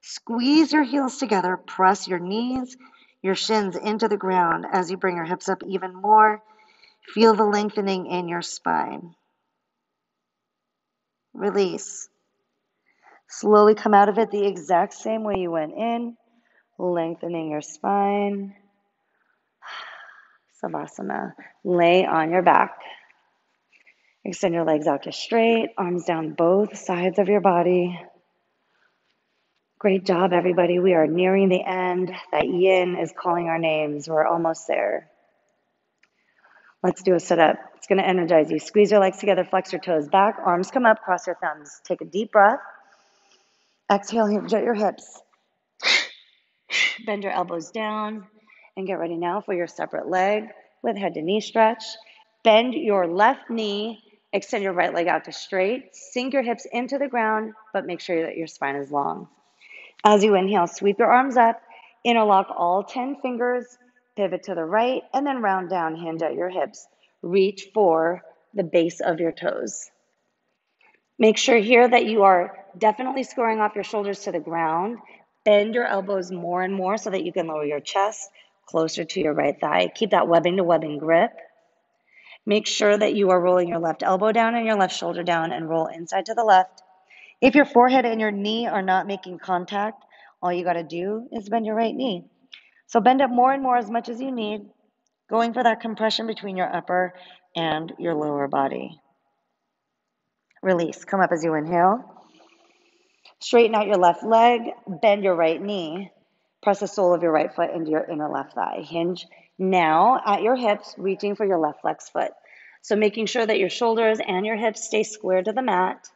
Squeeze your heels together. Press your knees, your shins into the ground as you bring your hips up even more. Feel the lengthening in your spine. Release. Slowly come out of it the exact same way you went in, lengthening your spine. Savasana. Lay on your back. Extend your legs out to straight, arms down both sides of your body. Great job, everybody. We are nearing the end. That yin is calling our names. We're almost there. Let's do a sit-up. It's going to energize you. Squeeze your legs together, flex your toes back, arms come up, cross your thumbs. Take a deep breath. Exhale, hinge at your hips. Bend your elbows down and get ready now for your separate leg with head to knee stretch. Bend your left knee, extend your right leg out to straight. Sink your hips into the ground, but make sure that your spine is long. As you inhale, sweep your arms up, interlock all 10 fingers, pivot to the right, and then round down, hinge at your hips. Reach for the base of your toes. Make sure here that you are definitely squaring off your shoulders to the ground. Bend your elbows more and more so that you can lower your chest closer to your right thigh. Keep that webbing to webbing grip. Make sure that you are rolling your left elbow down and your left shoulder down and roll inside to the left. If your forehead and your knee are not making contact, all you got to do is bend your right knee. So bend it more and more as much as you need, going for that compression between your upper and your lower body. Release. Come up as you inhale. Straighten out your left leg, bend your right knee. Press the sole of your right foot into your inner left thigh. Hinge now at your hips, reaching for your left flex foot. So making sure that your shoulders and your hips stay square to the mat.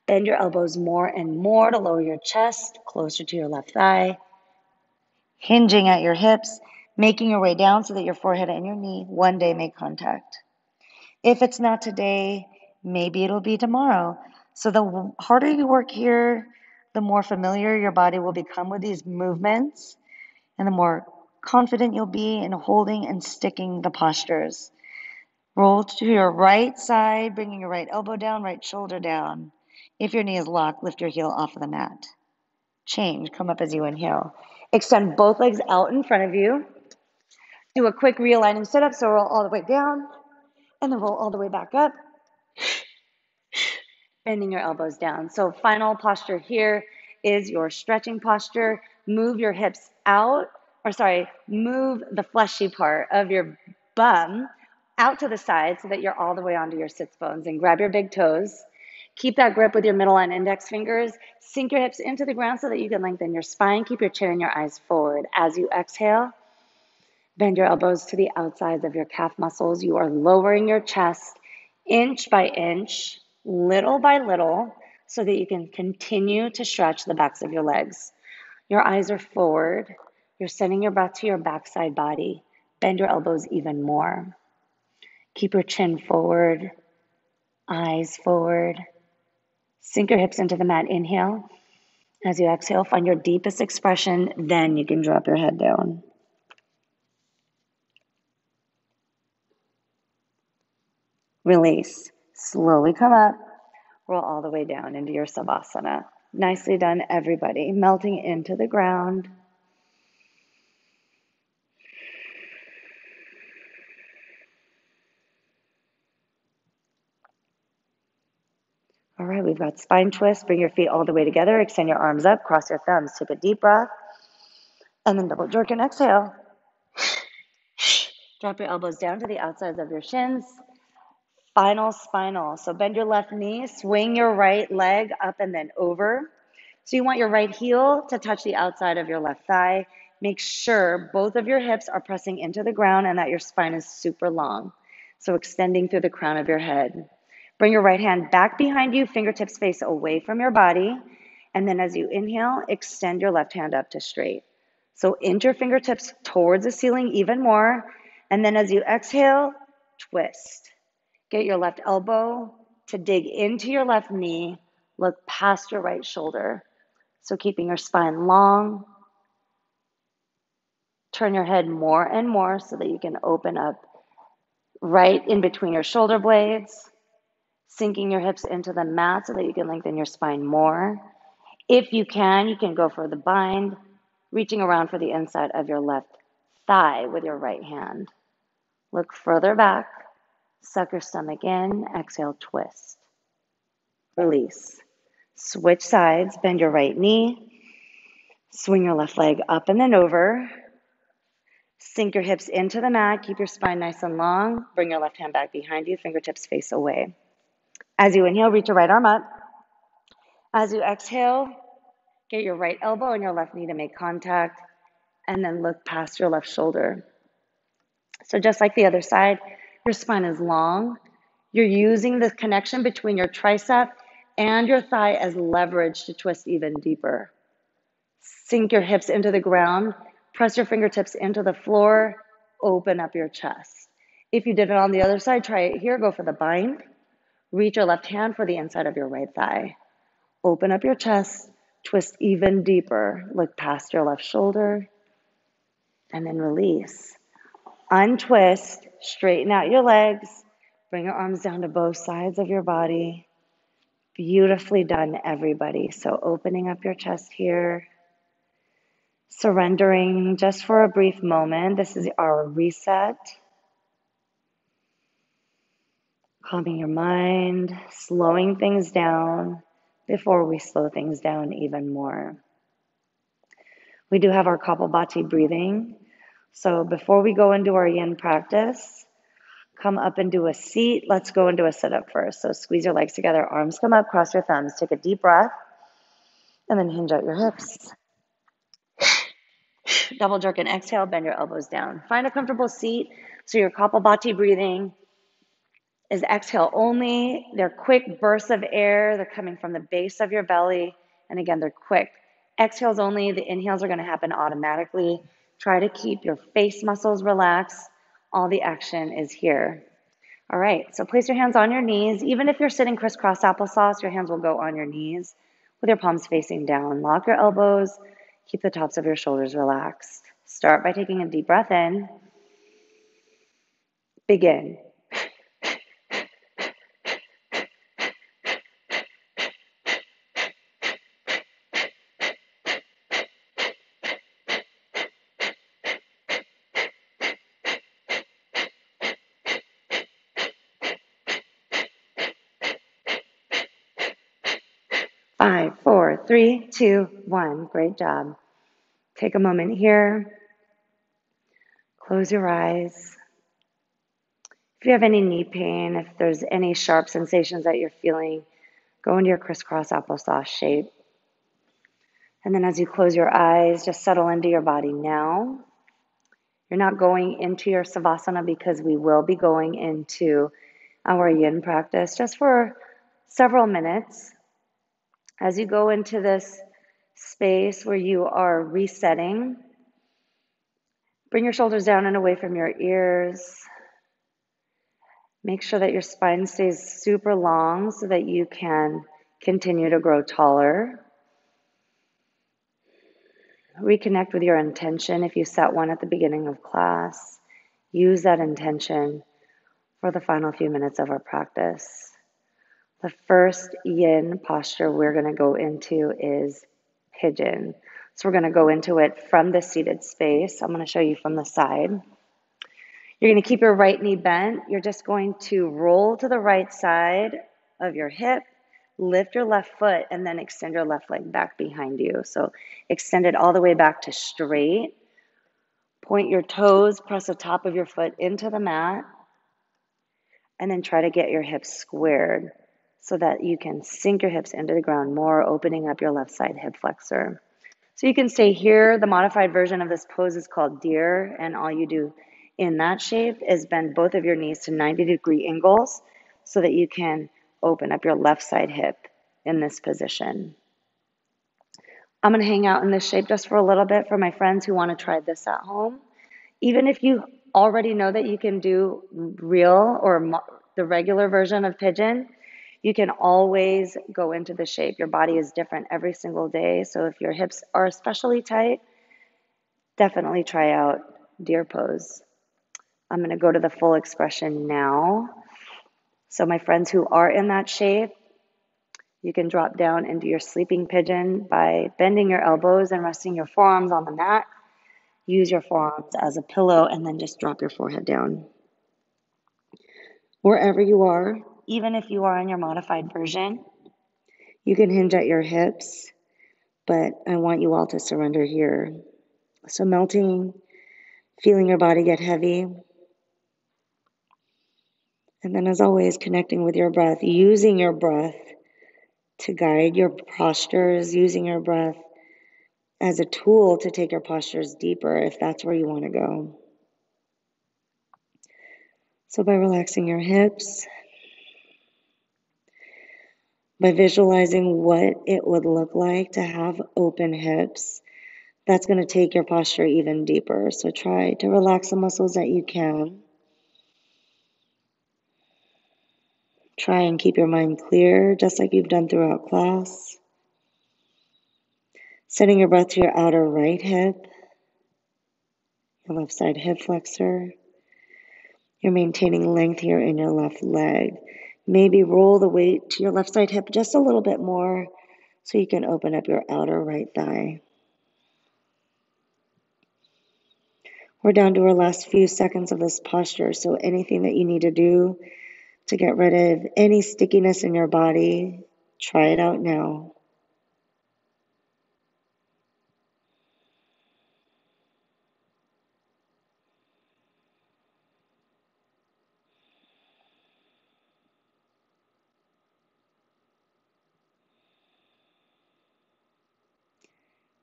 Bend your elbows more and more to lower your chest closer to your left thigh. Hinging at your hips, making your way down so that your forehead and your knee one day make contact. If it's not today, maybe it'll be tomorrow. So the harder you work here, the more familiar your body will become with these movements, and the more confident you'll be in holding and sticking the postures. Roll to your right side, bringing your right elbow down, right shoulder down. If your knee is locked, lift your heel off of the mat. Change, come up as you inhale. Extend both legs out in front of you. Do a quick realigning sit-up, so roll all the way down, and then roll all the way back up. Bending your elbows down. So final posture here is your stretching posture. Move your hips out, move the fleshy part of your bum out to the side so that you're all the way onto your sits bones, and grab your big toes. Keep that grip with your middle and index fingers. Sink your hips into the ground so that you can lengthen your spine. Keep your chin and your eyes forward. As you exhale, bend your elbows to the outsides of your calf muscles. You are lowering your chest inch by inch, little by little, so that you can continue to stretch the backs of your legs. Your eyes are forward. You're sending your breath to your backside body. Bend your elbows even more. Keep your chin forward, eyes forward. Sink your hips into the mat. Inhale. As you exhale, find your deepest expression. Then you can drop your head down. Release. Slowly come up. Roll all the way down into your Savasana. Nicely done, everybody. Melting into the ground. All right, we've got spine twist. Bring your feet all the way together. Extend your arms up. Cross your thumbs. Take a deep breath. And then double jerk and exhale. Drop your elbows down to the outsides of your shins. Final spinal. So bend your left knee. Swing your right leg up and then over. So you want your right heel to touch the outside of your left thigh. Make sure both of your hips are pressing into the ground and that your spine is super long. So extending through the crown of your head. Bring your right hand back behind you, fingertips face away from your body. And then as you inhale, extend your left hand up to straight. So inch your fingertips towards the ceiling even more. And then as you exhale, twist. Get your left elbow to dig into your left knee. Look past your right shoulder. So keeping your spine long. Turn your head more and more so that you can open up right in between your shoulder blades. Sinking your hips into the mat so that you can lengthen your spine more. If you can go for the bind, reaching around for the inside of your left thigh with your right hand. Look further back, suck your stomach in, exhale, twist. Release. Switch sides, bend your right knee, swing your left leg up and then over. Sink your hips into the mat, keep your spine nice and long, bring your left hand back behind you, fingertips face away. As you inhale, reach your right arm up. As you exhale, get your right elbow and your left knee to make contact, and then look past your left shoulder. So just like the other side, your spine is long. You're using the connection between your tricep and your thigh as leverage to twist even deeper. Sink your hips into the ground, press your fingertips into the floor, open up your chest. If you did it on the other side, try it here, go for the bind. Reach your left hand for the inside of your right thigh. Open up your chest, twist even deeper. Look past your left shoulder, and then release. Untwist, straighten out your legs, bring your arms down to both sides of your body. Beautifully done, everybody. So opening up your chest here, surrendering just for a brief moment. This is our reset. Calming your mind, slowing things down before we slow things down even more. We do have our Kapalbhati breathing. So before we go into our yin practice, come up and do a seat. Let's go into a sit-up first. So squeeze your legs together, arms come up, cross your thumbs, take a deep breath, and then hinge out your hips. Double jerk and exhale, bend your elbows down. Find a comfortable seat. So your Kapalbhati breathing is exhale only. They're quick bursts of air. They're coming from the base of your belly. And again, they're quick. Exhales only. The inhales are going to happen automatically. Try to keep your face muscles relaxed. All the action is here. All right, so place your hands on your knees. Even if you're sitting crisscross applesauce, your hands will go on your knees with your palms facing down. Lock your elbows. Keep the tops of your shoulders relaxed. Start by taking a deep breath in. Begin. 5, 4, 3, 2, 1. Great job. Take a moment here. Close your eyes. If you have any knee pain, if there's any sharp sensations that you're feeling, go into your crisscross applesauce shape. And then as you close your eyes, just settle into your body now. You're not going into your savasana because we will be going into our yin practice just for several minutes. As you go into this space where you are resetting, bring your shoulders down and away from your ears. Make sure that your spine stays super long so that you can continue to grow taller. Reconnect with your intention. If you set one at the beginning of class, use that intention for the final few minutes of our practice. The first yin posture we're going to go into is pigeon. So we're going to go into it from the seated space. I'm going to show you from the side. You're going to keep your right knee bent. You're just going to roll to the right side of your hip, lift your left foot, and then extend your left leg back behind you. So extend it all the way back to straight. Point your toes, press the top of your foot into the mat, and then try to get your hips squared so that you can sink your hips into the ground more, opening up your left side hip flexor. So you can stay here. The modified version of this pose is called deer, and all you do in that shape is bend both of your knees to 90-degree angles so that you can open up your left side hip in this position. I'm going to hang out in this shape just for a little bit for my friends who want to try this at home. Even if you already know that you can do real or the regular version of pigeon, you can always go into the shape. Your body is different every single day. So if your hips are especially tight, definitely try out deer pose. I'm going to go to the full expression now. So my friends who are in that shape, you can drop down into your sleeping pigeon by bending your elbows and resting your forearms on the mat. Use your forearms as a pillow and then just drop your forehead down. Wherever you are, even if you are in your modified version, you can hinge at your hips, but I want you all to surrender here. So melting, feeling your body get heavy, and then as always, connecting with your breath, using your breath to guide your postures, using your breath as a tool to take your postures deeper if that's where you want to go. So by relaxing your hips, by visualizing what it would look like to have open hips, that's going to take your posture even deeper. So try to relax the muscles that you can. Try and keep your mind clear, just like you've done throughout class. Sending your breath to your outer right hip, your left side hip flexor. You're maintaining length here in your left leg. Maybe roll the weight to your left side hip just a little bit more so you can open up your outer right thigh. We're down to our last few seconds of this posture, so anything that you need to do to get rid of any stickiness in your body, try it out now.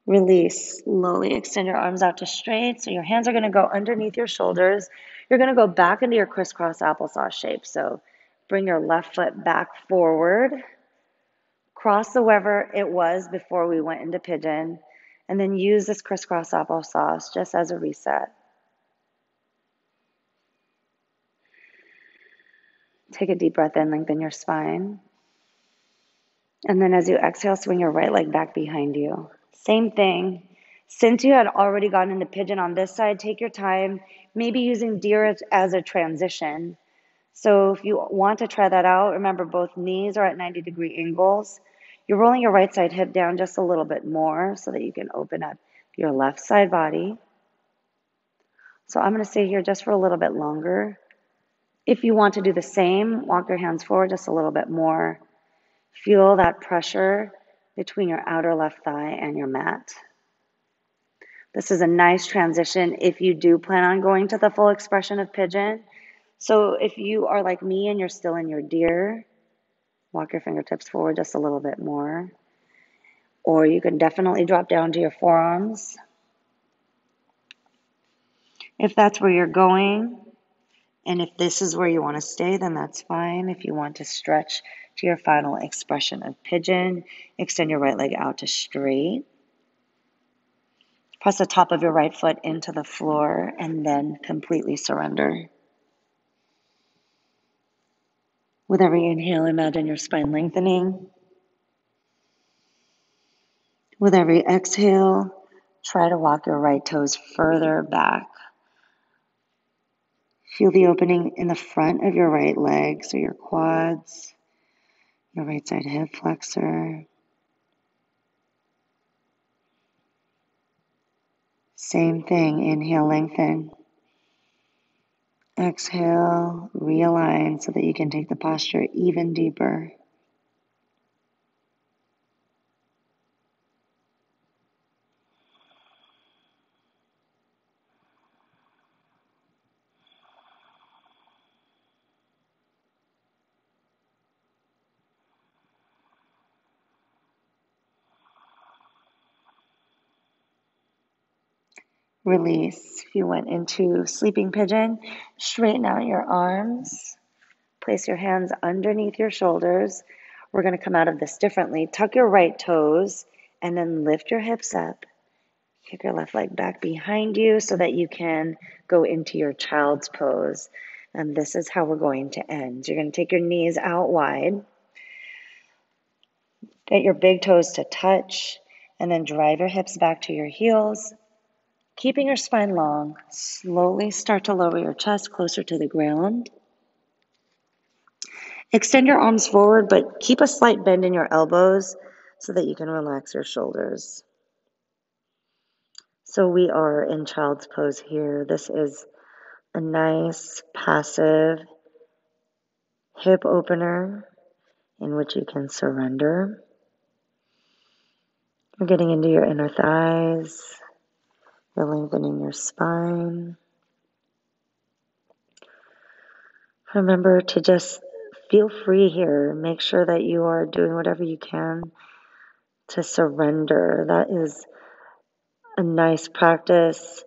Release. Slowly extend your arms out to straight. So your hands are going to go underneath your shoulders. You're going to go back into your crisscross applesauce shape. So bring your left foot back forward. Cross wherever it was before we went into pigeon. And then use this crisscross applesauce just as a reset. Take a deep breath in, lengthen your spine. And then as you exhale, swing your right leg back behind you. Same thing. Since you had already gone into pigeon on this side, take your time, maybe using deer as a transition. So if you want to try that out, remember both knees are at 90-degree angles. You're rolling your right side hip down just a little bit more so that you can open up your left side body. So I'm going to stay here just for a little bit longer. If you want to do the same, walk your hands forward just a little bit more. Feel that pressure between your outer left thigh and your mat. This is a nice transition if you do plan on going to the full expression of pigeon. So if you are like me and you're still in your deer, walk your fingertips forward just a little bit more. Or you can definitely drop down to your forearms. If that's where you're going, and if this is where you want to stay, then that's fine. If you want to stretch to your final expression of pigeon, extend your right leg out to straight. Press the top of your right foot into the floor and then completely surrender. With every inhale, imagine your spine lengthening. With every exhale, try to walk your right toes further back. Feel the opening in the front of your right leg, so your quads, your right side hip flexor. Same thing, inhale, lengthen. Exhale, realign so that you can take the posture even deeper. Release. If you went into sleeping pigeon, straighten out your arms. Place your hands underneath your shoulders. We're going to come out of this differently. Tuck your right toes and then lift your hips up. Kick your left leg back behind you so that you can go into your child's pose. And this is how we're going to end. You're going to take your knees out wide. Get your big toes to touch and then drive your hips back to your heels. Keeping your spine long, slowly start to lower your chest closer to the ground. Extend your arms forward, but keep a slight bend in your elbows so that you can relax your shoulders. So we are in child's pose here. This is a nice passive hip opener in which you can surrender. You're getting into your inner thighs. You're lengthening your spine. Remember to just feel free here. Make sure that you are doing whatever you can to surrender. That is a nice practice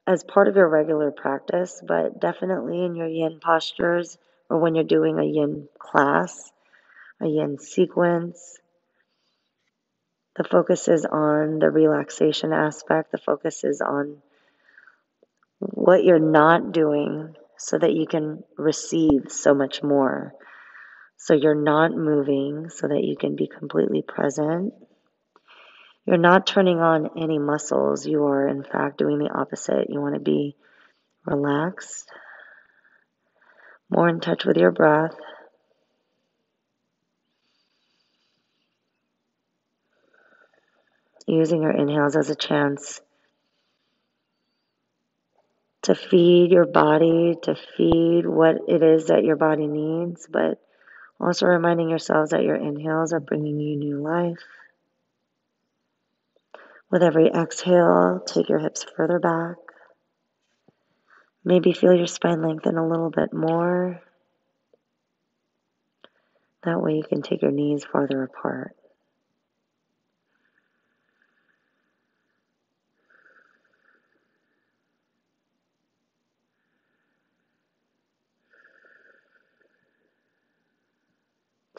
as part of your regular practice, but definitely in your yin postures or when you're doing a yin class, a yin sequence. The focus is on the relaxation aspect. The focus is on what you're not doing so that you can receive so much more. So you're not moving so that you can be completely present. You're not turning on any muscles. You are, in fact, doing the opposite. You want to be relaxed, more in touch with your breath. Using your inhales as a chance to feed your body, to feed what it is that your body needs, but also reminding yourselves that your inhales are bringing you new life. With every exhale, take your hips further back. Maybe feel your spine lengthen a little bit more. That way you can take your knees farther apart.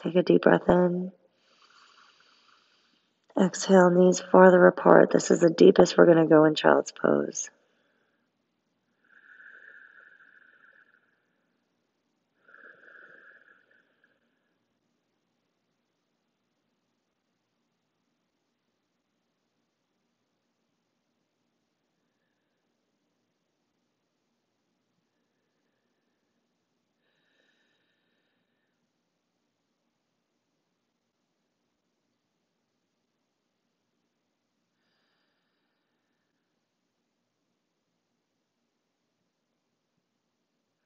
Take a deep breath in. Exhale, knees farther apart. This is the deepest we're going to go in child's pose.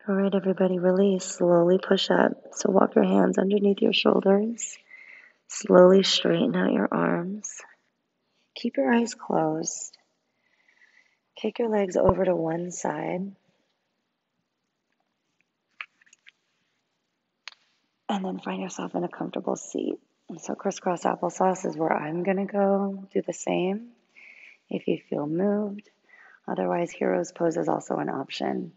All right, everybody, release. Slowly push up. So walk your hands underneath your shoulders. Slowly straighten out your arms. Keep your eyes closed. Kick your legs over to one side. And then find yourself in a comfortable seat. And so crisscross applesauce is where I'm going to go. Do the same if you feel moved. Otherwise, hero's pose is also an option.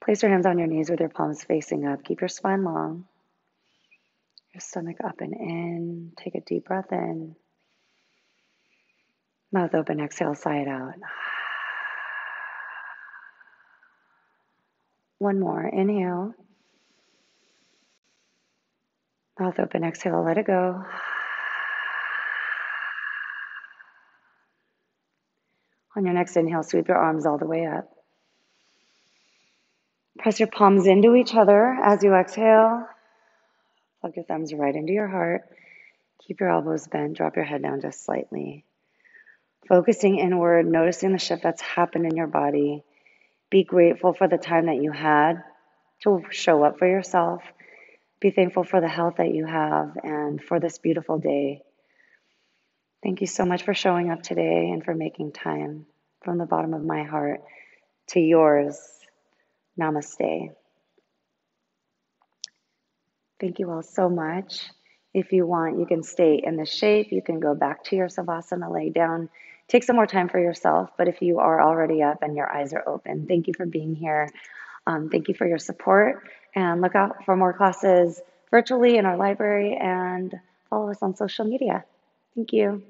Place your hands on your knees with your palms facing up. Keep your spine long. Your stomach up and in. Take a deep breath in. Mouth open, exhale, sigh it out. One more. Inhale. Mouth open, exhale, let it go. On your next inhale, sweep your arms all the way up. Press your palms into each other as you exhale. Plug your thumbs right into your heart. Keep your elbows bent. Drop your head down just slightly. Focusing inward, noticing the shift that's happened in your body. Be grateful for the time that you had to show up for yourself. Be thankful for the health that you have and for this beautiful day. Thank you so much for showing up today and for making time from the bottom of my heart to yours. Namaste. Thank you all so much. If you want, you can stay in the shape. You can go back to your Savasana, lay down, take some more time for yourself. But if you are already up and your eyes are open, thank you for being here. Thank you for your support, and look out for more classes virtually in our library and follow us on social media. Thank you.